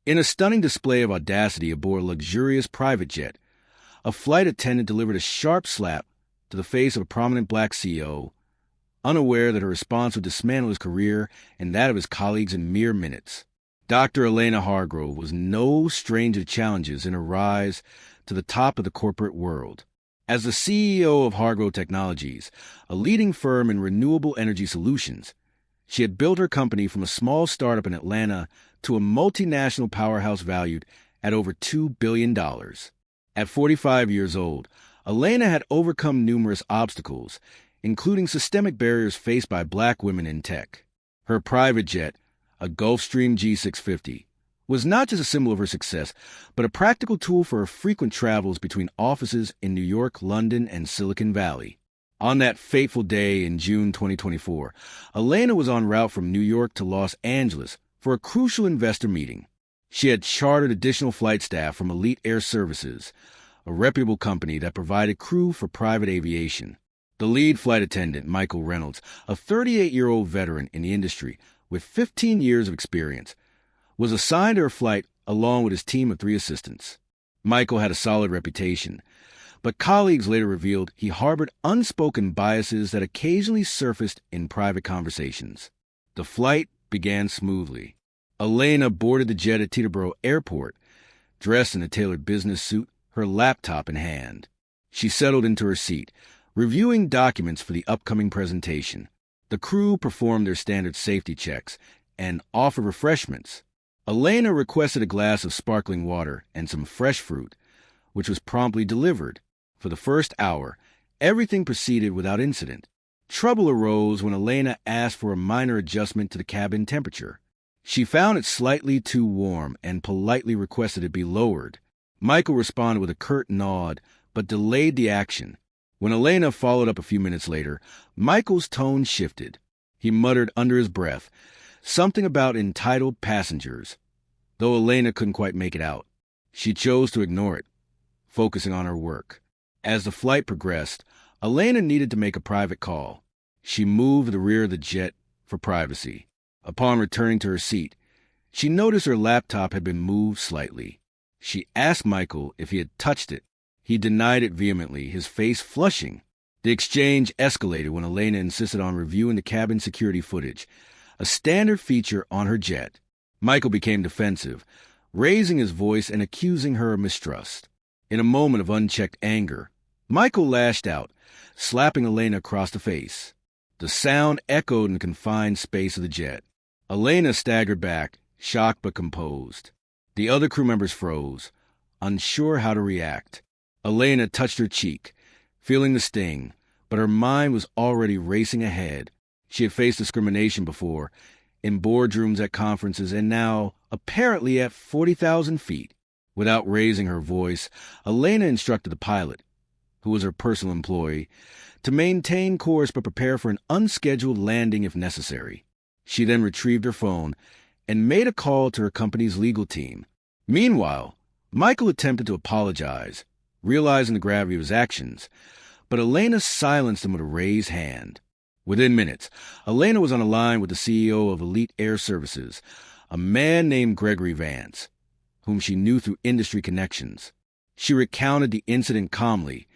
In a stunning display of audacity aboard a luxurious private jet, a flight attendant delivered a sharp slap to the face of a prominent black CEO, unaware that her response would dismantle his career and that of his colleagues in mere minutes. Dr. Elena Hargrove was no stranger to challenges in her rise to the top of the corporate world. As the CEO of Hargrove Technologies, a leading firm in renewable energy solutions, she had built her company from a small startup in Atlanta to a multinational powerhouse valued at over $2 billion. At 45 years old, Elena had overcome numerous obstacles, including systemic barriers faced by black women in tech. Her private jet, a Gulfstream G650, was not just a symbol of her success, but a practical tool for her frequent travels between offices in New York, London, and Silicon Valley. On that fateful day in June 2024, Elena was en route from New York to Los Angeles for a crucial investor meeting. She had chartered additional flight staff from Elite Air Services, a reputable company that provided crew for private aviation. The lead flight attendant, Michael Reynolds, a 38-year-old veteran in the industry with 15 years of experience, was assigned to her flight along with his team of 3 assistants. Michael had a solid reputation, but colleagues later revealed he harbored unspoken biases that occasionally surfaced in private conversations. The flight began smoothly. Elena boarded the jet at Teterboro Airport, dressed in a tailored business suit, her laptop in hand. She settled into her seat, reviewing documents for the upcoming presentation. The crew performed their standard safety checks and offered refreshments. Elena requested a glass of sparkling water and some fresh fruit, which was promptly delivered. For the first hour, everything proceeded without incident. Trouble arose when Elena asked for a minor adjustment to the cabin temperature. She found it slightly too warm and politely requested it be lowered. Michael responded with a curt nod, but delayed the action. When Elena followed up a few minutes later, Michael's tone shifted. He muttered under his breath, something about entitled passengers, though Elena couldn't quite make it out. She chose to ignore it, focusing on her work. As the flight progressed, Elena needed to make a private call. She moved to the rear of the jet for privacy. Upon returning to her seat, she noticed her laptop had been moved slightly. She asked Michael if he had touched it. He denied it vehemently, his face flushing. The exchange escalated when Elena insisted on reviewing the cabin security footage, a standard feature on her jet. Michael became defensive, raising his voice and accusing her of mistrust. In a moment of unchecked anger, Michael lashed out, slapping Elena across the face. The sound echoed in the confined space of the jet. Elena staggered back, shocked but composed. The other crew members froze, unsure how to react. Elena touched her cheek, feeling the sting, but her mind was already racing ahead. She had faced discrimination before, in boardrooms at conferences, and now, apparently at 40,000 feet. Without raising her voice, Elena instructed the pilot, who was her personal employee, to maintain course but prepare for an unscheduled landing if necessary. She then retrieved her phone and made a call to her company's legal team. Meanwhile, Michael attempted to apologize, realizing the gravity of his actions, but Elena silenced him with a raised hand. Within minutes, Elena was on a line with the CEO of Elite Air Services, a man named Gregory Vance, whom she knew through industry connections. She recounted the incident calmly,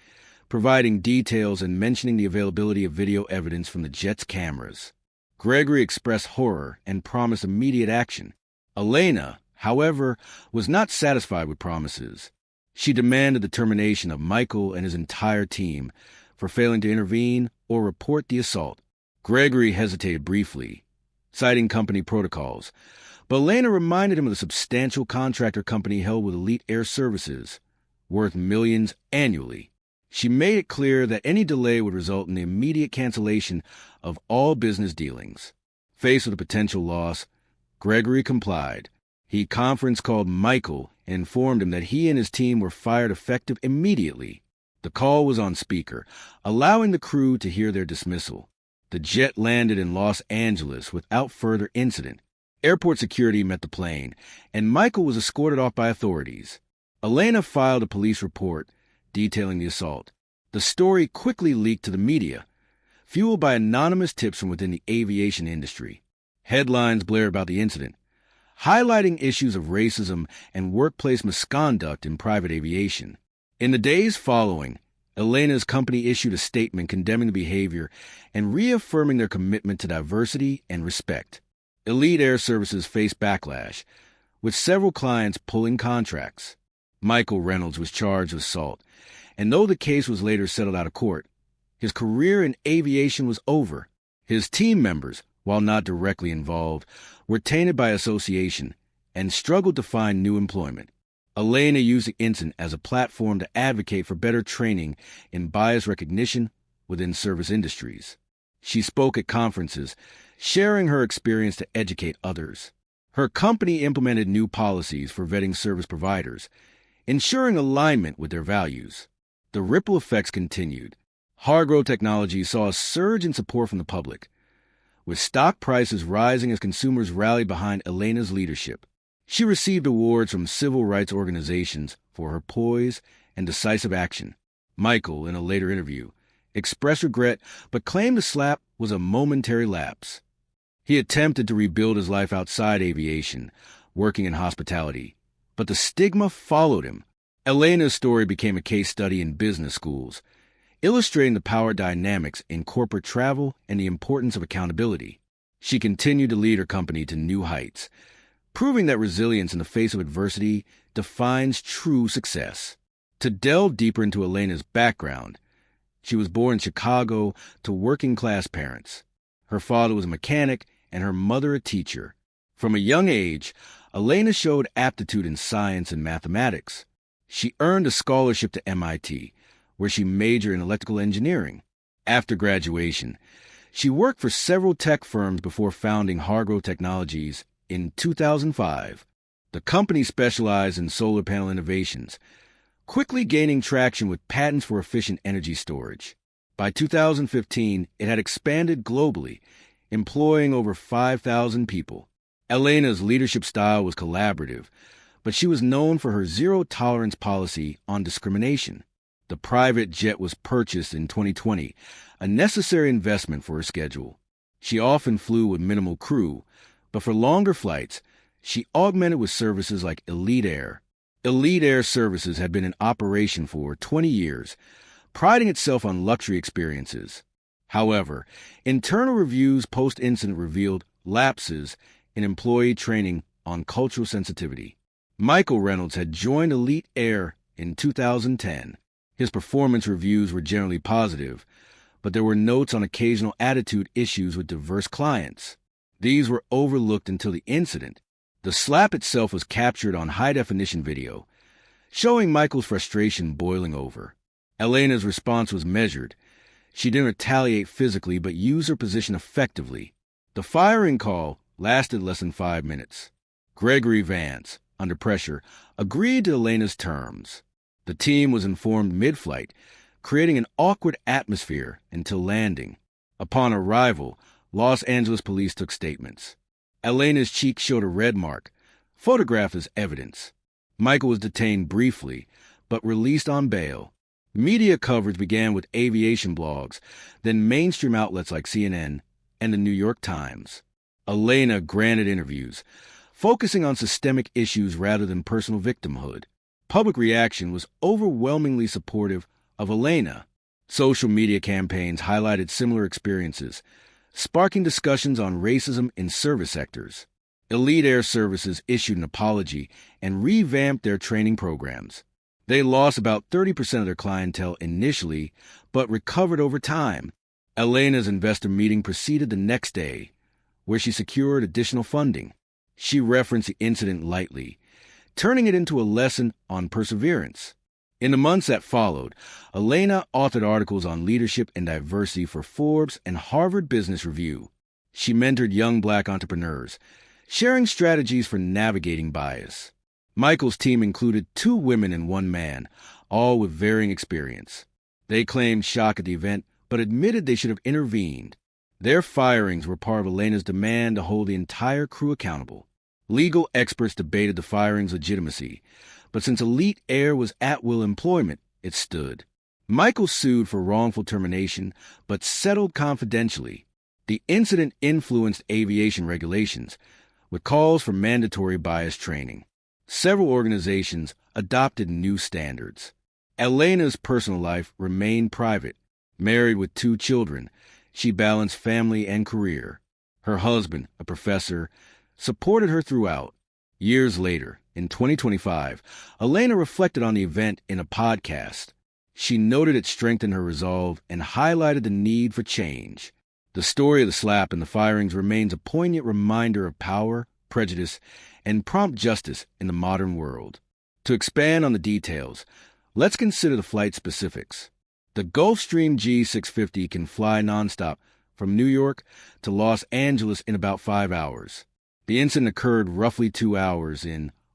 providing details and mentioning the availability of video evidence from the jet's cameras. Gregory expressed horror and promised immediate action. Elena, however, was not satisfied with promises. She demanded the termination of Michael and his entire team for failing to intervene or report the assault. Gregory hesitated briefly, citing company protocols, but Elena reminded him of the substantial contract her company held with Elite Air Services, worth millions annually. She made it clear that any delay would result in the immediate cancellation of all business dealings. Faced with a potential loss, Gregory complied. He conference called Michael and informed him that he and his team were fired effective immediately. The call was on speaker, allowing the crew to hear their dismissal. The jet landed in Los Angeles without further incident. Airport security met the plane, and Michael was escorted off by authorities. Elena filed a police report detailing the assault. The story quickly leaked to the media, fueled by anonymous tips from within the aviation industry. Headlines blared about the incident, highlighting issues of racism and workplace misconduct in private aviation. In the days following, Elena's company issued a statement condemning the behavior and reaffirming their commitment to diversity and respect. Elite Air Services faced backlash, with several clients pulling contracts. Michael Reynolds was charged with assault, and though the case was later settled out of court, his career in aviation was over. His team members, while not directly involved, were tainted by association and struggled to find new employment. Elena used the incident as a platform to advocate for better training in bias recognition within service industries. She spoke at conferences, sharing her experience to educate others. Her company implemented new policies for vetting service providers, ensuring alignment with their values. The ripple effects continued. Hargrove Technologies saw a surge in support from the public, with stock prices rising as consumers rallied behind Elena's leadership. She received awards from civil rights organizations for her poise and decisive action. Michael, in a later interview, expressed regret but claimed the slap was a momentary lapse. He attempted to rebuild his life outside aviation, working in hospitality, but the stigma followed him. Elena's story became a case study in business schools, illustrating the power dynamics in corporate travel and the importance of accountability. She continued to lead her company to new heights, proving that resilience in the face of adversity defines true success. To delve deeper into Elena's background, she was born in Chicago to working-class parents. Her father was a mechanic and her mother a teacher. From a young age, Elena showed aptitude in science and mathematics. She earned a scholarship to MIT, where she majored in electrical engineering. After graduation, she worked for several tech firms before founding Hargrove Technologies in 2005. The company specialized in solar panel innovations, quickly gaining traction with patents for efficient energy storage. By 2015, it had expanded globally, employing over 5,000 people. Elena's leadership style was collaborative, but she was known for her zero-tolerance policy on discrimination. The private jet was purchased in 2020, a necessary investment for her schedule. She often flew with minimal crew, but for longer flights, she augmented with services like Elite Air. Elite Air Services had been in operation for 20 years, priding itself on luxury experiences. However, internal reviews post-incident revealed lapses in employee training on cultural sensitivity. Michael Reynolds had joined Elite Air in 2010. His performance reviews were generally positive, but there were notes on occasional attitude issues with diverse clients. These were overlooked until the incident. The slap itself was captured on high-definition video, showing Michael's frustration boiling over. Elena's response was measured. She didn't retaliate physically, but used her position effectively. The firing call lasted less than 5 minutes. Gregory Vance, under pressure, agreed to Elena's terms. The team was informed mid-flight, creating an awkward atmosphere until landing. Upon arrival, Los Angeles police took statements. Elena's cheek showed a red mark, photographed as evidence. Michael was detained briefly, but released on bail. Media coverage began with aviation blogs, then mainstream outlets like CNN and the New York Times. Elena granted interviews, focusing on systemic issues rather than personal victimhood. Public reaction was overwhelmingly supportive of Elena. Social media campaigns highlighted similar experiences, sparking discussions on racism in service sectors. Elite Air Services issued an apology and revamped their training programs. They lost about 30% of their clientele initially, but recovered over time. Elena's investor meeting proceeded the next day, where she secured additional funding. She referenced the incident lightly, turning it into a lesson on perseverance. In the months that followed, Elena authored articles on leadership and diversity for Forbes and Harvard Business Review. She mentored young Black entrepreneurs, sharing strategies for navigating bias. Michael's team included 2 women and 1 man, all with varying experience. They claimed shock at the event, but admitted they should have intervened. Their firings were part of Elena's demand to hold the entire crew accountable. Legal experts debated the firing's legitimacy, but since Elite Air was at-will employment, it stood. Michael sued for wrongful termination, but settled confidentially. The incident influenced aviation regulations, with calls for mandatory bias training. Several organizations adopted new standards. Elena's personal life remained private. Married with 2 children, she balanced family and career. Her husband, a professor, supported her throughout. Years later, in 2025, Elena reflected on the event in a podcast. She noted it strengthened her resolve and highlighted the need for change. The story of the slap and the firings remains a poignant reminder of power, prejudice, and prompt justice in the modern world. To expand on the details, let's consider the flight specifics. The Gulfstream G650 can fly nonstop from New York to Los Angeles in about 5 hours. The incident occurred roughly 2 hours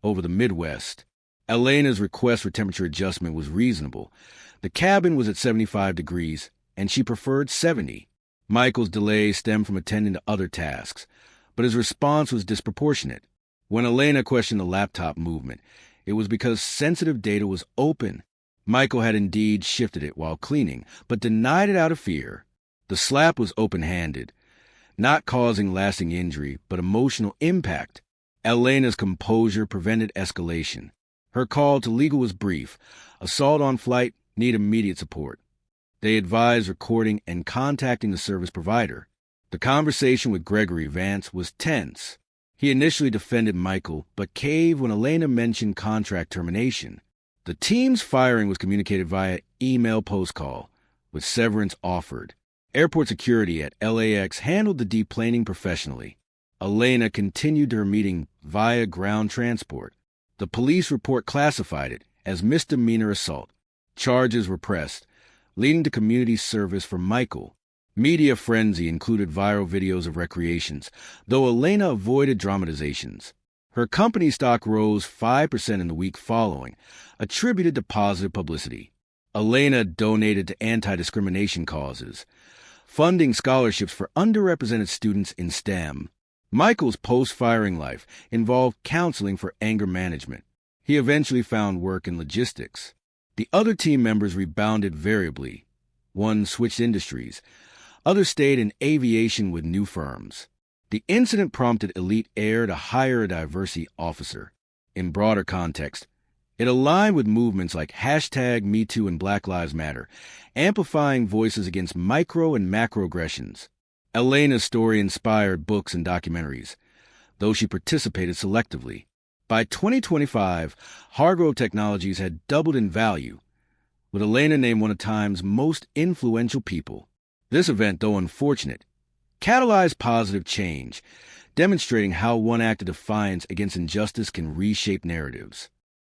over the Midwest. Elena's request for temperature adjustment was reasonable. The cabin was at 75 degrees, and she preferred 70. Michael's delay stemmed from attending to other tasks, but his response was disproportionate. When Elena questioned the laptop movement, it was because sensitive data was open. Michael had indeed shifted it while cleaning, but denied it out of fear. The slap was open-handed, not causing lasting injury, but emotional impact. Elena's composure prevented escalation. Her call to legal was brief. Assault on flight, need immediate support. They advised recording and contacting the service provider. The conversation with Gregory Vance was tense. He initially defended Michael, but caved when Elena mentioned contract termination. The team's firing was communicated via email post-call, with severance offered. Airport security at LAX handled the deplaning professionally. Elena continued her meeting via ground transport. The police report classified it as misdemeanor assault. Charges were pressed, leading to community service for Michael. Media frenzy included viral videos of recreations, though Elena avoided dramatizations. Her company stock rose 5% in the week following, attributed to positive publicity. Elena donated to anti-discrimination causes, funding scholarships for underrepresented students in STEM. Michael's post-firing life involved counseling for anger management. He eventually found work in logistics. The other team members rebounded variably. One switched industries. Others stayed in aviation with new firms. The incident prompted Elite Air to hire a diversity officer. In broader context, it aligned with movements like #MeToo and Black Lives Matter, amplifying voices against micro and macroaggressions. Elena's story inspired books and documentaries, though she participated selectively. By 2025, Hargrove Technologies had doubled in value, with Elena named one of Time's most influential people. This event, though unfortunate, catalyzed positive change, demonstrating how one act of defiance against injustice can reshape narratives.